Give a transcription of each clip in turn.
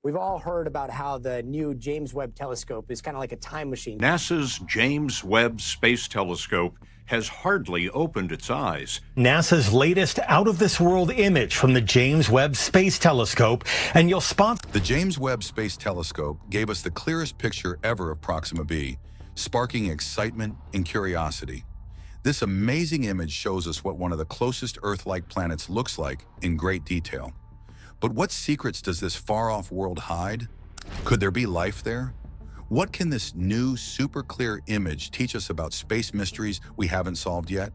We've all heard about how the new James Webb Telescope is kind of like a time machine. NASA's James Webb Space Telescope has hardly opened its eyes. NASA's latest out-of-this-world image from the James Webb Space Telescope, and you'll spot... The James Webb Space Telescope gave us the clearest picture ever of Proxima b, sparking excitement and curiosity. This amazing image shows us what one of the closest Earth-like planets looks like in great detail. But what secrets does this far-off world hide? Could there be life there? What can this new, super-clear image teach us about space mysteries we haven't solved yet?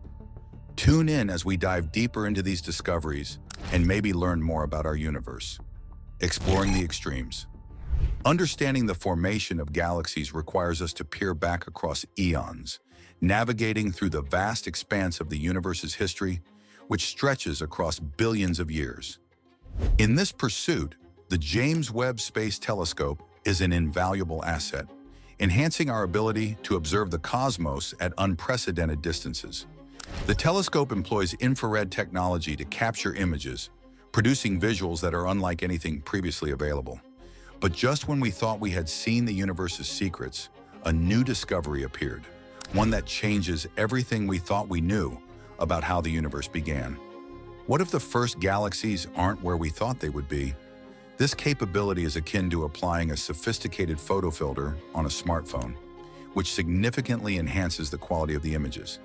Tune in as we dive deeper into these discoveries and maybe learn more about our universe. Exploring the extremes. Understanding the formation of galaxies requires us to peer back across eons, navigating through the vast expanse of the universe's history, which stretches across billions of years. In this pursuit, the James Webb Space Telescope is an invaluable asset, enhancing our ability to observe the cosmos at unprecedented distances. The telescope employs infrared technology to capture images, producing visuals that are unlike anything previously available. But just when we thought we had seen the universe's secrets, a new discovery appeared, one that changes everything we thought we knew about how the universe began. What if the first galaxies aren't where we thought they would be? This capability is akin to applying a sophisticated photo filter on a smartphone, which significantly enhances the quality of the images.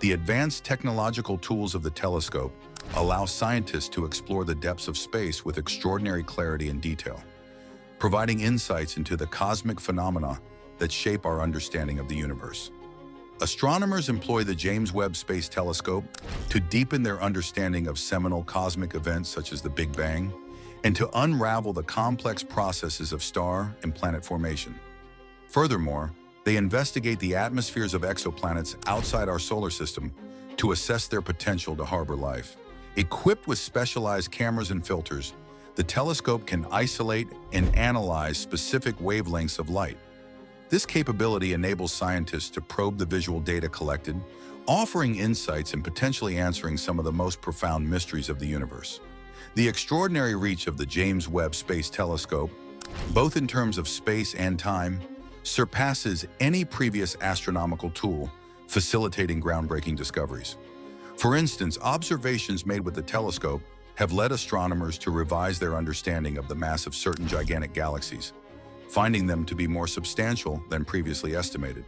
The advanced technological tools of the telescope allow scientists to explore the depths of space with extraordinary clarity and detail, providing insights into the cosmic phenomena that shape our understanding of the universe. Astronomers employ the James Webb Space Telescope to deepen their understanding of seminal cosmic events such as the Big Bang, and to unravel the complex processes of star and planet formation. Furthermore, they investigate the atmospheres of exoplanets outside our solar system to assess their potential to harbor life. Equipped with specialized cameras and filters, the telescope can isolate and analyze specific wavelengths of light. This capability enables scientists to probe the visual data collected, offering insights and potentially answering some of the most profound mysteries of the universe. The extraordinary reach of the James Webb Space Telescope, both in terms of space and time, surpasses any previous astronomical tool, facilitating groundbreaking discoveries. For instance, observations made with the telescope have led astronomers to revise their understanding of the mass of certain gigantic galaxies, finding them to be more substantial than previously estimated.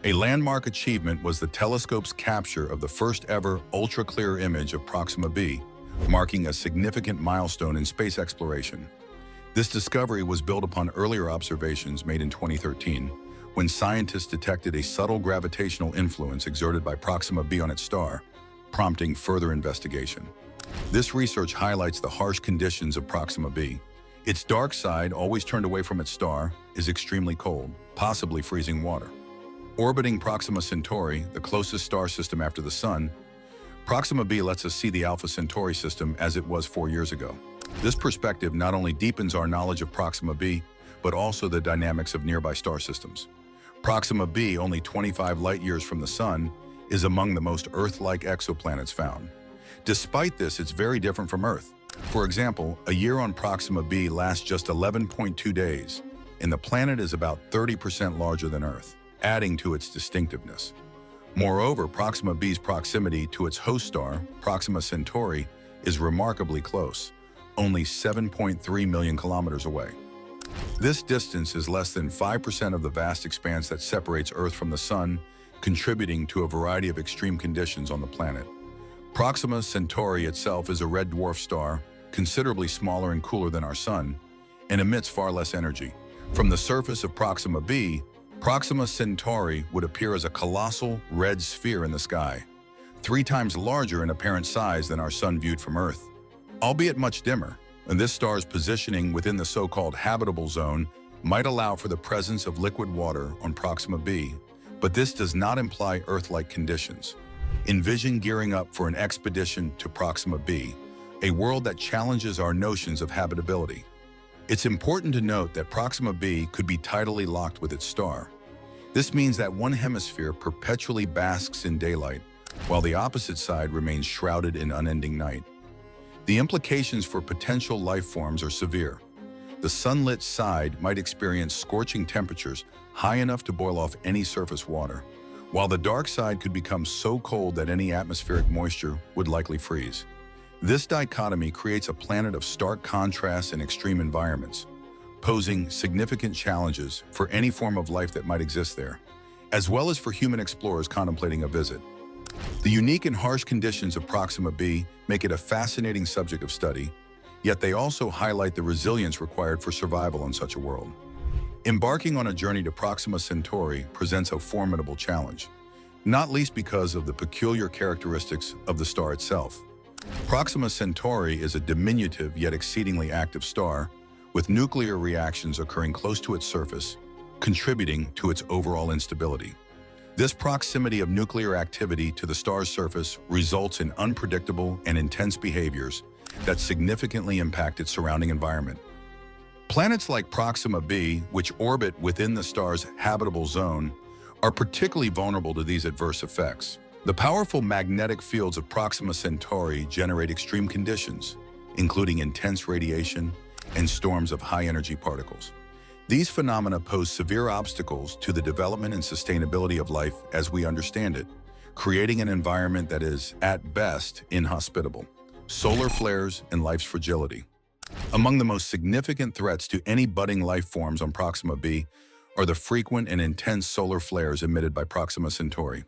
A landmark achievement was the telescope's capture of the first ever ultra-clear image of Proxima b, marking a significant milestone in space exploration. This discovery was built upon earlier observations made in 2013, when scientists detected a subtle gravitational influence exerted by Proxima b on its star, prompting further investigation. This research highlights the harsh conditions of Proxima b. Its dark side, always turned away from its star, is extremely cold, possibly freezing water. Orbiting Proxima Centauri, the closest star system after the Sun, Proxima b lets us see the Alpha Centauri system as it was 4 years ago. This perspective not only deepens our knowledge of Proxima b, but also the dynamics of nearby star systems. Proxima b, only 25 light-years from the Sun, is among the most Earth-like exoplanets found. Despite this, it's very different from Earth. For example, a year on Proxima b lasts just 11.2 days, and the planet is about 30% larger than Earth, adding to its distinctiveness. Moreover, Proxima b's proximity to its host star, Proxima Centauri, is remarkably close, only 7.3 million kilometers away. This distance is less than 5% of the vast expanse that separates Earth from the Sun, contributing to a variety of extreme conditions on the planet. Proxima Centauri itself is a red dwarf star, considerably smaller and cooler than our Sun, and emits far less energy. From the surface of Proxima b, Proxima Centauri would appear as a colossal red sphere in the sky, 3 times larger in apparent size than our Sun viewed from Earth. Albeit much dimmer, and this star's positioning within the so-called habitable zone might allow for the presence of liquid water on Proxima b, but this does not imply Earth-like conditions. Envision gearing up for an expedition to Proxima b, a world that challenges our notions of habitability. It's important to note that Proxima b could be tidally locked with its star. This means that one hemisphere perpetually basks in daylight, while the opposite side remains shrouded in unending night. The implications for potential life forms are severe. The sunlit side might experience scorching temperatures high enough to boil off any surface water, while the dark side could become so cold that any atmospheric moisture would likely freeze. This dichotomy creates a planet of stark contrasts and extreme environments, posing significant challenges for any form of life that might exist there, as well as for human explorers contemplating a visit. The unique and harsh conditions of Proxima b make it a fascinating subject of study, yet they also highlight the resilience required for survival on such a world. Embarking on a journey to Proxima Centauri presents a formidable challenge, not least because of the peculiar characteristics of the star itself. Proxima Centauri is a diminutive yet exceedingly active star, with nuclear reactions occurring close to its surface, contributing to its overall instability. This proximity of nuclear activity to the star's surface results in unpredictable and intense behaviors that significantly impact its surrounding environment. Planets like Proxima b, which orbit within the star's habitable zone, are particularly vulnerable to these adverse effects. The powerful magnetic fields of Proxima Centauri generate extreme conditions, including intense radiation and storms of high-energy particles. These phenomena pose severe obstacles to the development and sustainability of life as we understand it, creating an environment that is, at best, inhospitable. Solar flares and life's fragility. Among the most significant threats to any budding life forms on Proxima b are the frequent and intense solar flares emitted by Proxima Centauri.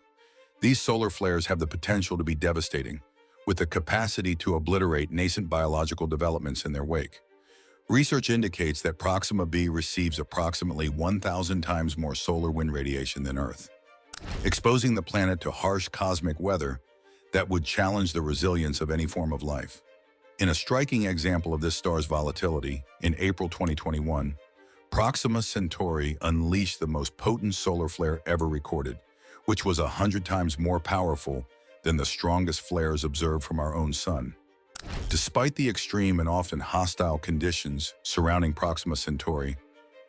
These solar flares have the potential to be devastating, with the capacity to obliterate nascent biological developments in their wake. Research indicates that Proxima b receives approximately 1,000 times more solar wind radiation than Earth, exposing the planet to harsh cosmic weather that would challenge the resilience of any form of life. In a striking example of this star's volatility, in April 2021, Proxima Centauri unleashed the most potent solar flare ever recorded, which was 100 times more powerful than the strongest flares observed from our own sun. Despite the extreme and often hostile conditions surrounding Proxima Centauri,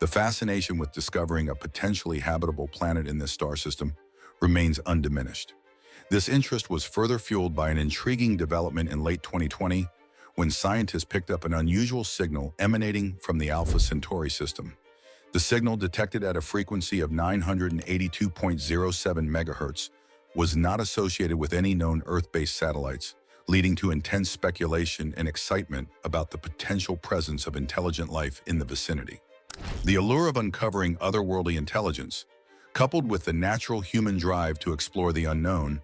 the fascination with discovering a potentially habitable planet in this star system remains undiminished. This interest was further fueled by an intriguing development in late 2020 when scientists picked up an unusual signal emanating from the Alpha Centauri system. The signal, detected at a frequency of 982.07 megahertz, was not associated with any known Earth-based satellites, leading to intense speculation and excitement about the potential presence of intelligent life in the vicinity. The allure of uncovering otherworldly intelligence, coupled with the natural human drive to explore the unknown,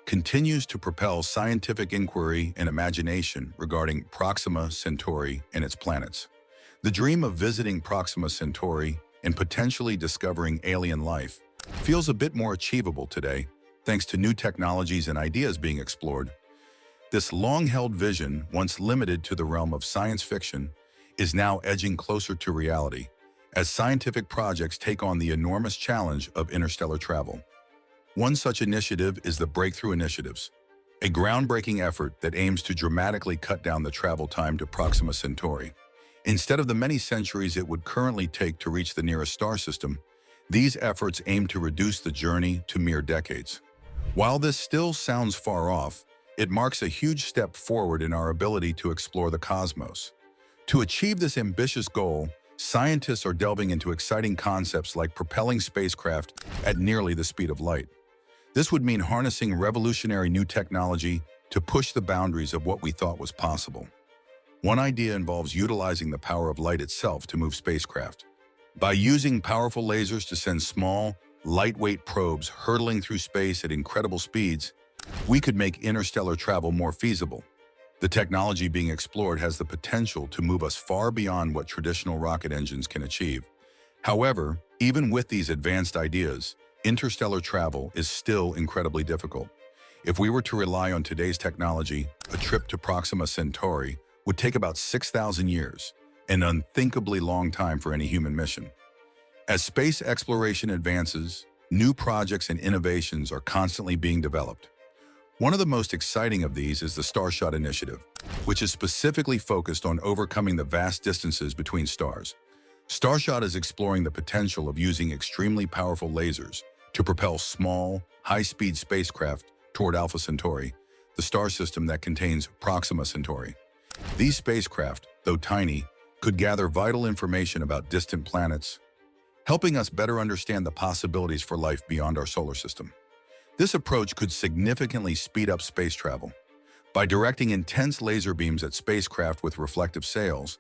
continues to propel scientific inquiry and imagination regarding Proxima Centauri and its planets. The dream of visiting Proxima Centauri and potentially discovering alien life feels a bit more achievable today, thanks to new technologies and ideas being explored. This long-held vision, once limited to the realm of science fiction, is now edging closer to reality, as scientific projects take on the enormous challenge of interstellar travel. One such initiative is the Breakthrough Initiatives, a groundbreaking effort that aims to dramatically cut down the travel time to Proxima Centauri. Instead of the many centuries it would currently take to reach the nearest star system, these efforts aim to reduce the journey to mere decades. While this still sounds far off, it marks a huge step forward in our ability to explore the cosmos. To achieve this ambitious goal, scientists are delving into exciting concepts like propelling spacecraft at nearly the speed of light. This would mean harnessing revolutionary new technology to push the boundaries of what we thought was possible. One idea involves utilizing the power of light itself to move spacecraft. By using powerful lasers to send small, lightweight probes hurtling through space at incredible speeds, we could make interstellar travel more feasible. The technology being explored has the potential to move us far beyond what traditional rocket engines can achieve. However, even with these advanced ideas, interstellar travel is still incredibly difficult. If we were to rely on today's technology, a trip to Proxima Centauri would take about 6,000 years, an unthinkably long time for any human mission. As space exploration advances, new projects and innovations are constantly being developed. One of the most exciting of these is the Starshot initiative, which is specifically focused on overcoming the vast distances between stars. Starshot is exploring the potential of using extremely powerful lasers to propel small, high-speed spacecraft toward Alpha Centauri, the star system that contains Proxima Centauri. These spacecraft, though tiny, could gather vital information about distant planets, helping us better understand the possibilities for life beyond our solar system. This approach could significantly speed up space travel. By directing intense laser beams at spacecraft with reflective sails,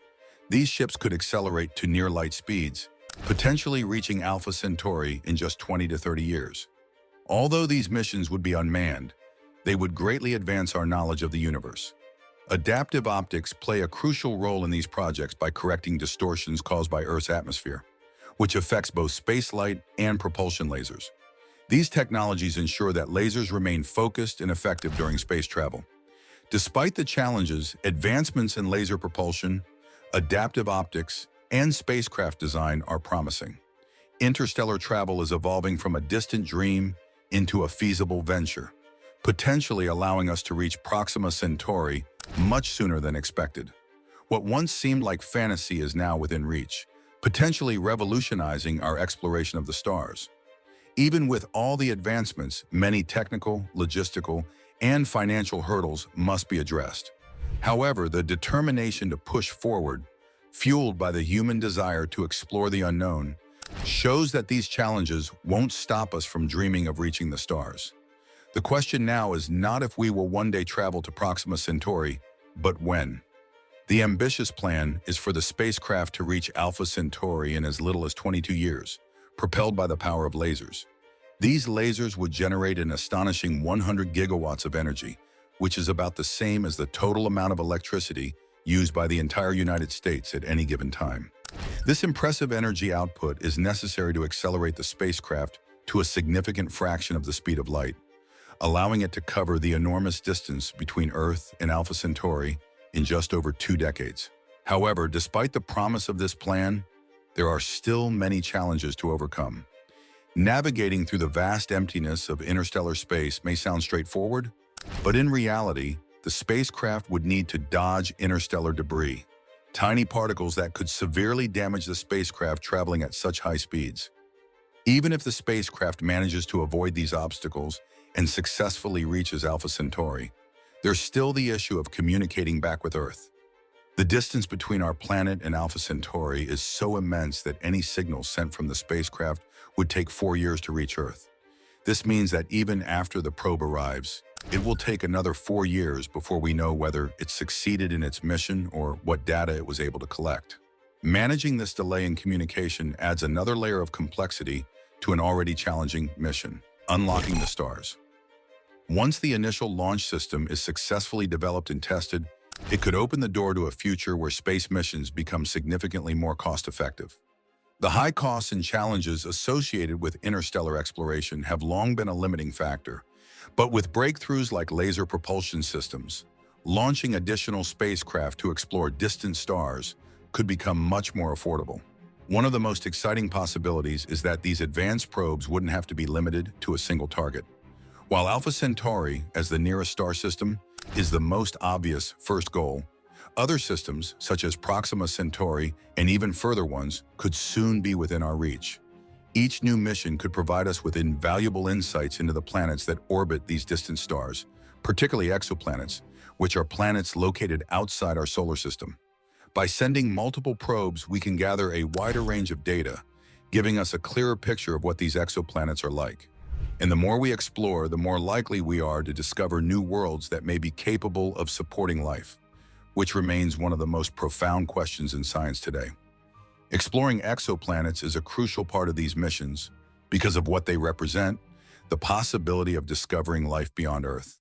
these ships could accelerate to near-light speeds, potentially reaching Alpha Centauri in just 20 to 30 years. Although these missions would be unmanned, they would greatly advance our knowledge of the universe. Adaptive optics play a crucial role in these projects by correcting distortions caused by Earth's atmosphere, which affects both spacelight and propulsion lasers. These technologies ensure that lasers remain focused and effective during space travel. Despite the challenges, advancements in laser propulsion, adaptive optics, and spacecraft design are promising. Interstellar travel is evolving from a distant dream into a feasible venture, potentially allowing us to reach Proxima Centauri much sooner than expected. What once seemed like fantasy is now within reach, potentially revolutionizing our exploration of the stars. Even with all the advancements, many technical, logistical, and financial hurdles must be addressed. However, the determination to push forward, fueled by the human desire to explore the unknown, shows that these challenges won't stop us from dreaming of reaching the stars. The question now is not if we will one day travel to Proxima Centauri, but when. The ambitious plan is for the spacecraft to reach Alpha Centauri in as little as 22 years, propelled by the power of lasers. These lasers would generate an astonishing 100 gigawatts of energy, which is about the same as the total amount of electricity used by the entire United States at any given time. This impressive energy output is necessary to accelerate the spacecraft to a significant fraction of the speed of light, allowing it to cover the enormous distance between Earth and Alpha Centauri in just over 2 decades. However, despite the promise of this plan, there are still many challenges to overcome. Navigating through the vast emptiness of interstellar space may sound straightforward, but in reality, the spacecraft would need to dodge interstellar debris, tiny particles that could severely damage the spacecraft traveling at such high speeds. Even if the spacecraft manages to avoid these obstacles and successfully reaches Alpha Centauri, there's still the issue of communicating back with Earth. The distance between our planet and Alpha Centauri is so immense that any signal sent from the spacecraft would take 4 years to reach Earth. This means that even after the probe arrives, it will take another 4 years before we know whether it succeeded in its mission or what data it was able to collect. Managing this delay in communication adds another layer of complexity to an already challenging mission, unlocking the stars. Once the initial launch system is successfully developed and tested, it could open the door to a future where space missions become significantly more cost-effective. The high costs and challenges associated with interstellar exploration have long been a limiting factor, but with breakthroughs like laser propulsion systems, launching additional spacecraft to explore distant stars could become much more affordable. One of the most exciting possibilities is that these advanced probes wouldn't have to be limited to a single target. While Alpha Centauri, as the nearest star system, is the most obvious first goal, other systems, such as Proxima Centauri and even further ones, could soon be within our reach. Each new mission could provide us with invaluable insights into the planets that orbit these distant stars, particularly exoplanets, which are planets located outside our solar system. By sending multiple probes, we can gather a wider range of data, giving us a clearer picture of what these exoplanets are like. And the more we explore, the more likely we are to discover new worlds that may be capable of supporting life, which remains one of the most profound questions in science today. Exploring exoplanets is a crucial part of these missions because of what they represent, the possibility of discovering life beyond Earth.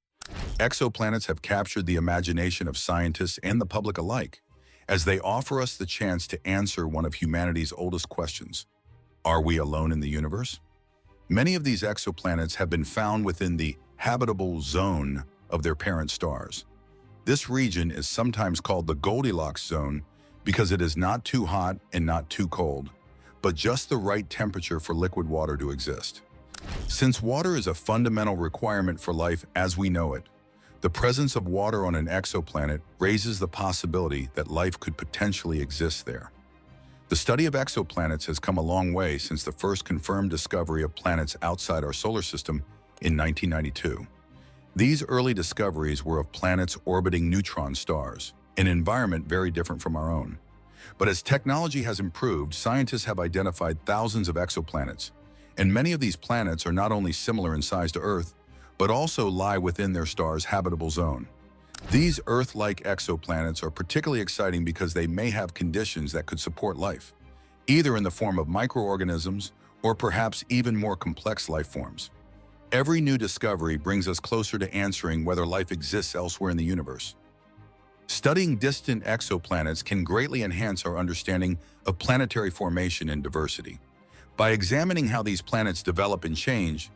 Exoplanets have captured the imagination of scientists and the public alike, as they offer us the chance to answer one of humanity's oldest questions. Are we alone in the universe? Many of these exoplanets have been found within the habitable zone of their parent stars. This region is sometimes called the Goldilocks zone because it is not too hot and not too cold, but just the right temperature for liquid water to exist. Since water is a fundamental requirement for life as we know it, the presence of water on an exoplanet raises the possibility that life could potentially exist there. The study of exoplanets has come a long way since the first confirmed discovery of planets outside our solar system in 1992. These early discoveries were of planets orbiting neutron stars, an environment very different from our own. But as technology has improved, scientists have identified thousands of exoplanets, and many of these planets are not only similar in size to Earth, but also lie within their star's habitable zone. These Earth-like exoplanets are particularly exciting because they may have conditions that could support life, either in the form of microorganisms or perhaps even more complex life forms. Every new discovery brings us closer to answering whether life exists elsewhere in the universe. Studying distant exoplanets can greatly enhance our understanding of planetary formation and diversity. By examining how these planets develop and change,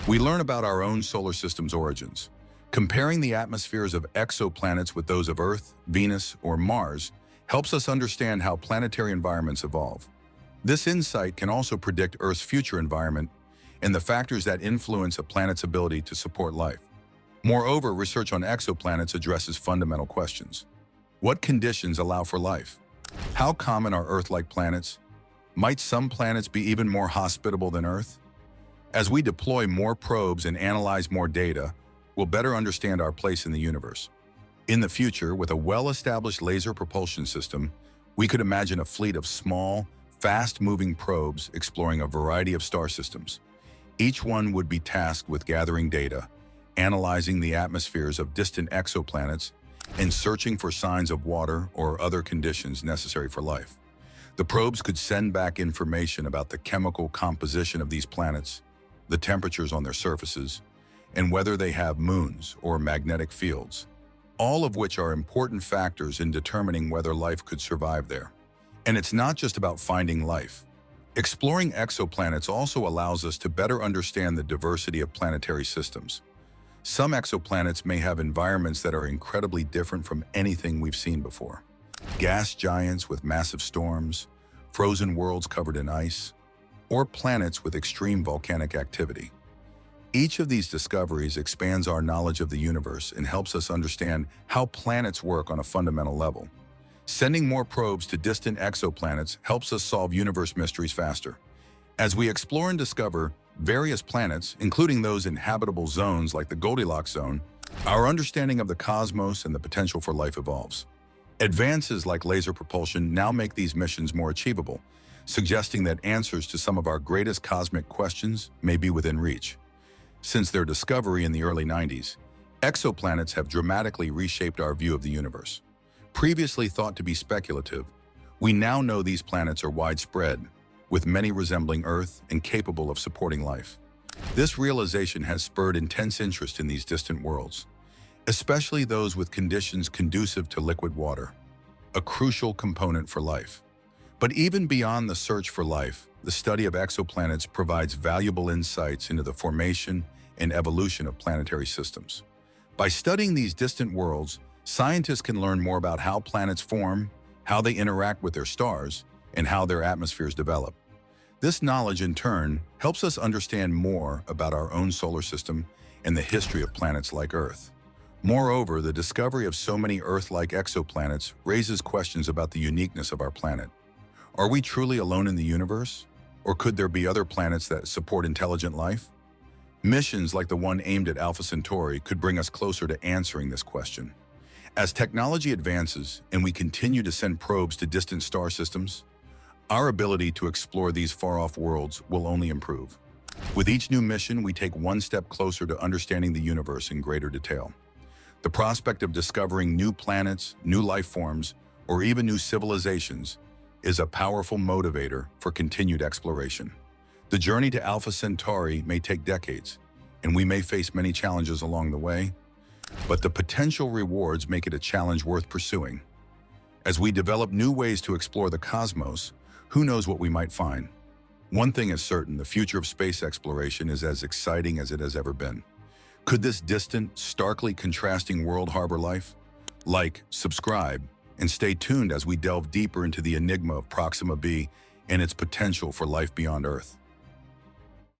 we learn about our own solar system's origins. Comparing the atmospheres of exoplanets with those of Earth, Venus, or Mars helps us understand how planetary environments evolve. This insight can also predict Earth's future environment and the factors that influence a planet's ability to support life. Moreover, research on exoplanets addresses fundamental questions. What conditions allow for life? How common are Earth-like planets? Might some planets be even more hospitable than Earth? As we deploy more probes and analyze more data, we'll better understand our place in the universe. In the future, with a well-established laser propulsion system, we could imagine a fleet of small, fast-moving probes exploring a variety of star systems. Each one would be tasked with gathering data, analyzing the atmospheres of distant exoplanets, and searching for signs of water or other conditions necessary for life. The probes could send back information about the chemical composition of these planets, the temperatures on their surfaces, and whether they have moons or magnetic fields, all of which are important factors in determining whether life could survive there. And it's not just about finding life. Exploring exoplanets also allows us to better understand the diversity of planetary systems. Some exoplanets may have environments that are incredibly different from anything we've seen before. Gas giants with massive storms, frozen worlds covered in ice, or planets with extreme volcanic activity. Each of these discoveries expands our knowledge of the universe and helps us understand how planets work on a fundamental level. Sending more probes to distant exoplanets helps us solve universe mysteries faster. As we explore and discover various planets, including those in habitable zones like the Goldilocks zone, our understanding of the cosmos and the potential for life evolves. Advances like laser propulsion now make these missions more achievable, suggesting that answers to some of our greatest cosmic questions may be within reach. Since their discovery in the early 90s, exoplanets have dramatically reshaped our view of the universe. Previously thought to be speculative, we now know these planets are widespread, with many resembling Earth and capable of supporting life. This realization has spurred intense interest in these distant worlds, especially those with conditions conducive to liquid water, a crucial component for life. But even beyond the search for life, the study of exoplanets provides valuable insights into the formation and evolution of planetary systems. By studying these distant worlds, scientists can learn more about how planets form, how they interact with their stars, and how their atmospheres develop. This knowledge, in turn, helps us understand more about our own solar system and the history of planets like Earth. Moreover, the discovery of so many Earth-like exoplanets raises questions about the uniqueness of our planet. Are we truly alone in the universe? Or could there be other planets that support intelligent life? Missions like the one aimed at Alpha Centauri could bring us closer to answering this question. As technology advances and we continue to send probes to distant star systems, our ability to explore these far-off worlds will only improve. With each new mission, we take one step closer to understanding the universe in greater detail. The prospect of discovering new planets, new life forms, or even new civilizations is a powerful motivator for continued exploration. The journey to Alpha Centauri may take decades, and we may face many challenges along the way, but the potential rewards make it a challenge worth pursuing. As we develop new ways to explore the cosmos, who knows what we might find? One thing is certain, the future of space exploration is as exciting as it has ever been. Could this distant, starkly contrasting world harbor life? Like, subscribe, and stay tuned as we delve deeper into the enigma of Proxima b and its potential for life beyond Earth.